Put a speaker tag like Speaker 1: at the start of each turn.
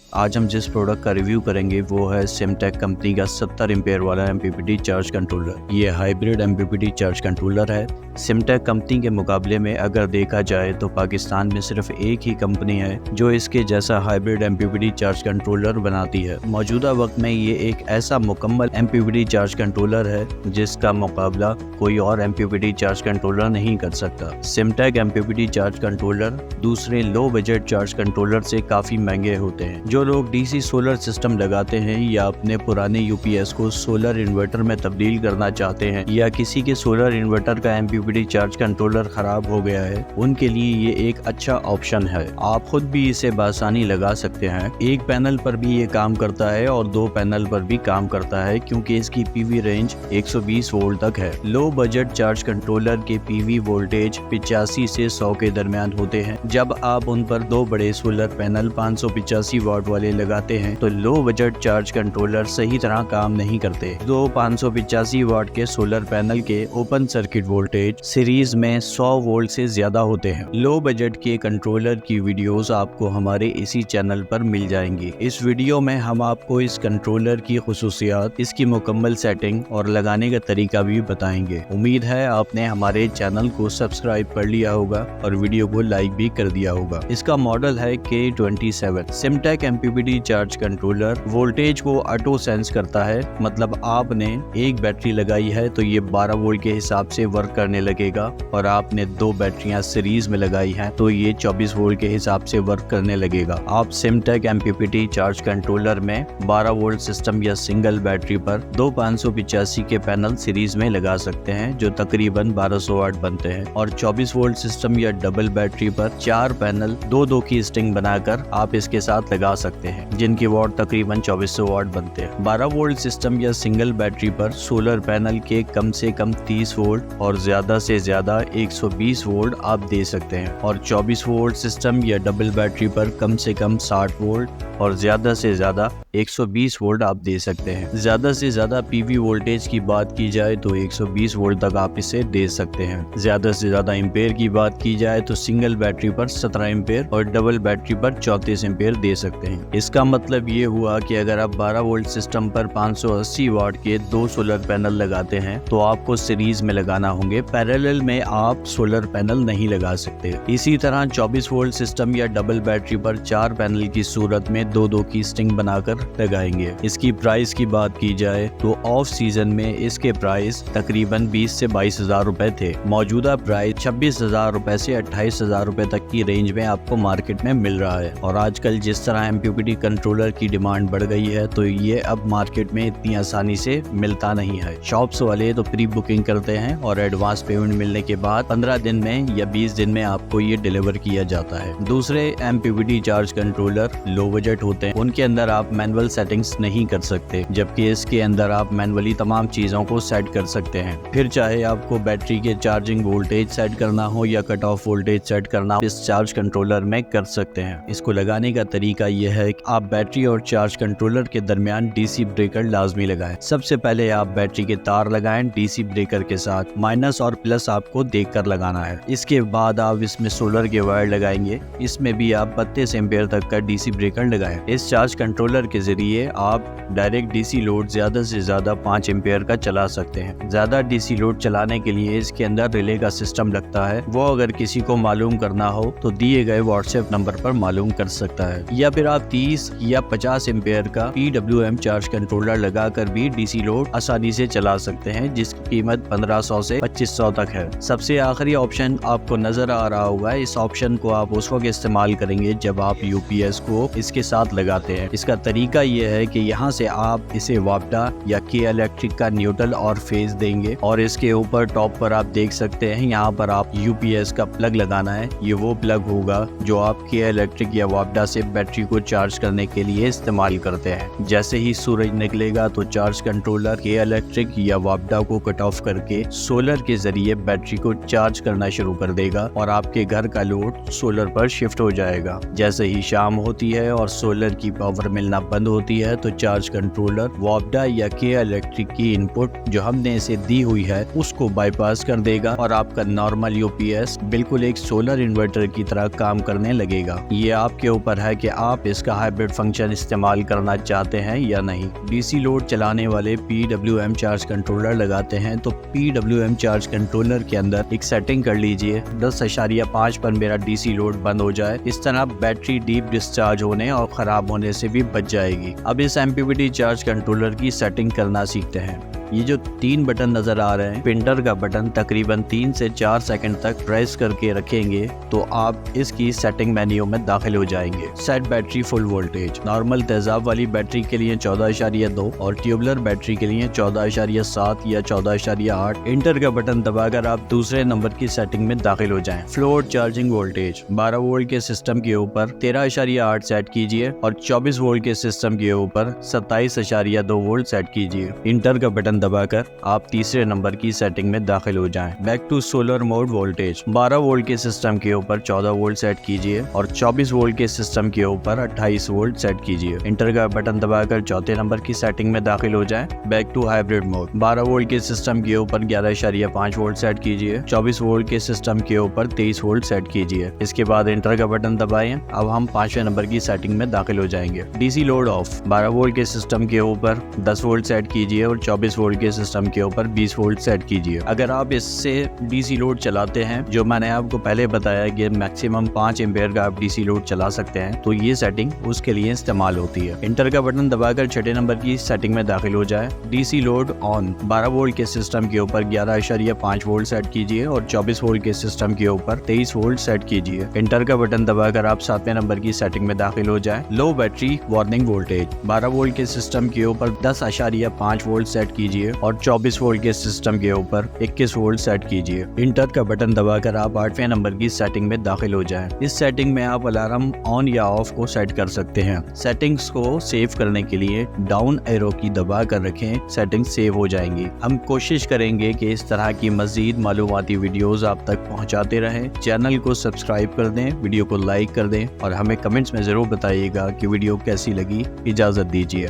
Speaker 1: आज हम जिस प्रोडक्ट का रिव्यू करेंगे वो है सिमटेक कंपनी का 70 एम्पेयर वाला एमपीपीटी चार्ज कंट्रोलर। ये हाइब्रिड एमपीपीटी चार्ज कंट्रोलर है। सिमटेक कंपनी के मुकाबले में अगर देखा जाए तो पाकिस्तान में सिर्फ एक ही कंपनी है जो इसके जैसा हाइब्रिड एमपीपीटी चार्ज कंट्रोलर बनाती है। मौजूदा वक्त में ये एक ऐसा मुकम्मल एमपीपीटी चार्ज कंट्रोलर है जिसका मुकाबला कोई और एमपीपीटी चार्ज कंट्रोलर नहीं कर सकता। सिमटेक एमपीपीटी चार्ज कंट्रोलर दूसरे लो बजट चार्ज कंट्रोलर से काफी महंगे होते हैं। जो लोग डीसी सोलर सिस्टम लगाते हैं या अपने पुराने यूपीएस को सोलर इन्वर्टर में तब्दील करना चाहते हैं या किसी के सोलर इन्वर्टर का एमपीपीटी चार्ज कंट्रोलर खराब हो गया है, उनके लिए ये एक अच्छा ऑप्शन है। आप खुद भी इसे बासानी लगा सकते हैं। एक पैनल पर भी ये काम करता है और दो पैनल पर भी काम करता है क्योंकि इसकी पीवी रेंज 120 वोल्ट तक है। लो बजट चार्ज कंट्रोलर के पीवी वोल्टेज 85 से 100 के दरमियान होते हैं। जब आप उन पर दो बड़े सोलर पैनल 585 वाट वाले लगाते हैं तो लो बजट चार्ज कंट्रोलर सही तरह काम नहीं करते। दो 585 वाट के सोलर पैनल के ओपन सर्किट वोल्टेज सीरीज में 100 वोल्ट से ज्यादा होते हैं। लो बजट के कंट्रोलर की वीडियोस आपको हमारे इसी चैनल पर मिल जाएंगी। इस वीडियो में हम आपको इस कंट्रोलर की खुसूसियात, इसकी मुकम्मल सेटिंग और लगाने का तरीका भी बताएंगे। उम्मीद है आपने हमारे चैनल को सब्सक्राइब कर लिया होगा और वीडियो को लाइक भी कर दिया होगा। इसका मॉडल है K27। सिमटेक MPPT charge controller voltage को ऑटो सेंस करता है, मतलब आपने एक बैटरी लगाई है तो ये 12 वोल्ट के हिसाब से वर्क करने लगेगा और आपने दो बैटरियां सीरीज में लगाई हैं तो ये 24 वोल्ट के हिसाब से वर्क करने लगेगा। आप सिमटेक एमपीपीटी चार्ज कंट्रोलर में 12 वोल्ट सिस्टम या सिंगल बैटरी पर दो 585 के पैनल सीरीज में लगा सकते हैं जो तकरीबन 1200 वाट बनते हैं, और 24 वोल्ट सिस्टम या डबल बैटरी पर चार पैनल दो की स्ट्रिंग बनाकर आप इसके साथ लगा सकते हैं जिनकी वाट तकरीबन 2400 वाट बनते हैं। 12 वोल्ट सिस्टम या सिंगल बैटरी पर सोलर पैनल के कम से कम 30 वोल्ट और ज्यादा से ज्यादा 120 वोल्ट आप दे सकते हैं, और 24 वोल्ट सिस्टम या डबल बैटरी पर कम से कम 60 वोल्ट और ज्यादा से ज्यादा 120 वोल्ट आप दे सकते हैं। ज्यादा से ज्यादा पीवी वोल्टेज की बात की जाए तो 120 वोल्ट तक आप इसे दे सकते हैं। ज्यादा से ज्यादा एम्पेयर की बात की जाए तो सिंगल बैटरी पर 17 एम्पेयर और डबल बैटरी पर 34 एम्पेयर दे सकते हैं। इसका मतलब ये हुआ कि अगर आप 12 वोल्ट सिस्टम पर 580 वाट के दो सोलर पैनल लगाते हैं तो आपको सीरीज में लगाना होंगे, पैरेलल में आप सोलर पैनल नहीं लगा सकते। इसी तरह 24 वोल्ट सिस्टम या डबल बैटरी पर चार पैनल की सूरत में दो की स्ट्रिंग बनाकर लगाएंगे। इसकी प्राइस की बात की जाए तो ऑफ सीजन में इसके प्राइस तकरीबन 20 से 22 हजार रुपए थे। मौजूदा प्राइस 26 हजार रुपए से 28 हजार रुपए तक की रेंज में आपको मार्केट में मिल रहा है। और आजकल जिस तरह एमपीपीटी कंट्रोलर की डिमांड बढ़ गई है तो ये अब मार्केट में इतनी आसानी से मिलता नहीं है। शॉप्स वाले तो प्री बुकिंग करते हैं और एडवांस पेमेंट मिलने के बाद 15 दिन में या 20 दिन में आपको ये डिलीवर किया जाता है। दूसरे MPPT charge controller low budget होते हैं, उनके अंदर आप मैनुअल सेटिंग्स नहीं कर सकते, जबकि इसके अंदर आप मैनुअली तमाम चीजों को सेट कर सकते हैं। फिर चाहे आपको बैटरी के चार्जिंग वोल्टेज सेट करना हो या कट ऑफ वोल्टेज सेट करना हो, इस चार्ज कंट्रोलर में कर सकते हैं। इसको लगाने का तरीका यह है कि आप बैटरी और चार्ज कंट्रोलर के दरमियान डीसी ब्रेकर लाजमी लगाएं। सबसे पहले आप बैटरी के तार लगाएं डीसी ब्रेकर के साथ, माइनस और प्लस आपको देखकर लगाना है। इसके बाद आप इसमें सोलर के वायर लगाएंगे, इसमें भी आप 32 एम्पेयर तक का डीसी ब्रेकर लगाएं। इस चार्ज कंट्रोलर के जरिए आप डायरेक्ट डीसी लोड ज्यादा से ज्यादा 5 एम्पेयर का चला सकते हैं। ज्यादा डीसी लोड चलाने के लिए इसके अंदर रिले का सिस्टम लगता है, वो अगर किसी को मालूम करना हो तो दिए गए व्हाट्सएप नंबर पर मालूम कर सकता है। या फिर आप 30 या 50 एम्पेयर का PWM चार्ज कंट्रोलर लगाकर भी डीसी लोड आसानी से चला सकते हैं, जिसकी कीमत 1500 से 2500 तक है। सबसे आखिरी ऑप्शन आपको नजर आ रहा होगा, इस ऑप्शन को आप उस वक्त इस्तेमाल करेंगे जब आप यूपीएस को इसके साथ लगाते हैं। इसका तरीका यह है कि यहाँ से आप इसे वापडा या के इलेक्ट्रिक का न्यूट्रल और फेज देंगे, और इसके ऊपर टॉप पर आप देख सकते हैं यहाँ पर आप यूपीएस का प्लग लगाना है। ये वो प्लग होगा जो आप के इलेक्ट्रिक या वापडा से बैटरी को चार्ज करने के लिए इस्तेमाल करते हैं। जैसे ही सूरज निकलेगा तो चार्ज कंट्रोलर के इलेक्ट्रिक या वापडा को कट ऑफ करके सोलर के जरिए बैटरी को चार्ज करना शुरू कर देगा और आपके घर का लोड सोलर पर शिफ्ट हो जाएगा। जैसे ही शाम होती है और सोलर की पावर मिलना बंद होती है तो चार्ज कंट्रोलर वॉब्डा या केया इलेक्ट्रिक की इनपुट जो हमने इसे दी हुई है उसको बाईपास कर देगा और आपका नॉर्मल यूपीएस बिल्कुल एक सोलर इन्वर्टर की तरह काम करने लगेगा। ये आपके ऊपर है कि आप इसका हाइब्रिड फंक्शन इस्तेमाल करना चाहते हैं या नहीं। डीसी लोड चलाने वाले PWM चार्ज कंट्रोलर लगाते हैं तो PWM चार्ज कंट्रोलर के अंदर एक सेटिंग कर लीजिए 10.5 पर मेरा डीसी लोड बंद हो जाए। इस तरह बैटरी डीप डिस्चार्ज होने और खराब होने से भी बच जाएगी। अब इस MPPT चार्ज कंट्रोलर की सेटिंग करना सीखते हैं। ये जो 3 बटन नजर आ रहे हैं, प्रिंटर का बटन तकरीबन 3 से 4 सेकंड तक प्रेस करके रखेंगे तो आप इसकी सेटिंग मेन्यू में दाखिल हो जाएंगे। Set battery full voltage, normal तेजाब वाली बैटरी के लिए 14.2 और ट्यूबलर बैटरी के लिए 14.7 या 14.8। इंटर का बटन दबाकर आप दूसरे नंबर की सेटिंग में दाखिल हो जाएं। फ्लोर चार्जिंग वोल्टेज 12 वोल्ट के सिस्टम के ऊपर 13.8 सेट कीजिए और 24 वोल्ट के सिस्टम के ऊपर 27.2 वोल्ट सेट कीजिए। इंटर का बटन दबाकर आप तीसरे नंबर की सेटिंग में दाखिल हो जाएं। Back to solar mode voltage 12 volt के सिस्टम के ऊपर 14 वोल्ट सेट कीजिए और 24 वोल्ट के सिस्टम के ऊपर 28 वोल्ट सेट कीजिए। इंटर का बटन दबाकर चौथे नंबर की सेटिंग में दाखिल हो जाएं। Back to hybrid mode 12 volt के सिस्टम के ऊपर 11.5 वोल्ट सेट कीजिए। 24 वोल्ट के सिस्टम के ऊपर 23 वोल्ट सेट कीजिए। इसके बाद इंटर का बटन दबाएं। अब हम 5वें नंबर की सेटिंग में दाखिल हो जाएंगे। डीसी लोड ऑफ 12 वोल्ट के सिस्टम के ऊपर 10 वोल्ट सेट कीजिए और 24 वोल्ट के सिस्टम के ऊपर 20 वोल्ट सेट कीजिए। अगर आप इससे डीसी लोड चलाते हैं, जो मैंने आपको पहले बताया कि मैक्सिमम 5 एम्पेयर का आप डीसी लोड चला सकते हैं, तो ये सेटिंग उसके लिए इस्तेमाल होती है। इंटर का बटन दबाकर छठे नंबर की सेटिंग में दाखिल हो जाए। डीसी लोड ऑन 12 वोल्ट के सिस्टम के ऊपर 11.5 वोल्ट सेट कीजिए और 24 वोल्ट के सिस्टम के ऊपर 23 वोल्ट सेट कीजिए। इंटर का बटन दबाकर आप 7वें नंबर की सेटिंग में दाखिल हो जाए। लो बैटरी वार्निंग वोल्टेज 12 वोल्ट के सिस्टम के ऊपर 10.5 वोल्ट सेट कीजिए और 24 वोल्ट के सिस्टम के ऊपर 21 वोल्ट सेट कीजिए। इंटर का बटन दबाकर आप 8वें नंबर की सेटिंग में दाखिल हो जाएं। इस सेटिंग में आप अलार्म ऑन या ऑफ को सेट कर सकते हैं। सेटिंग्स को सेव करने के लिए डाउन एरो की दबा कर रखें, सेटिंग्स सेव हो जाएंगी। हम कोशिश करेंगे कि इस तरह की मजीद मालूमाती वीडियोस आप तक पहुंचाते रहें। चैनल को सब्सक्राइब कर दें, वीडियो को लाइक कर दें और हमें कमेंट्स में जरूर बताइएगा कि वीडियो कैसी लगी। इजाजत दीजिए।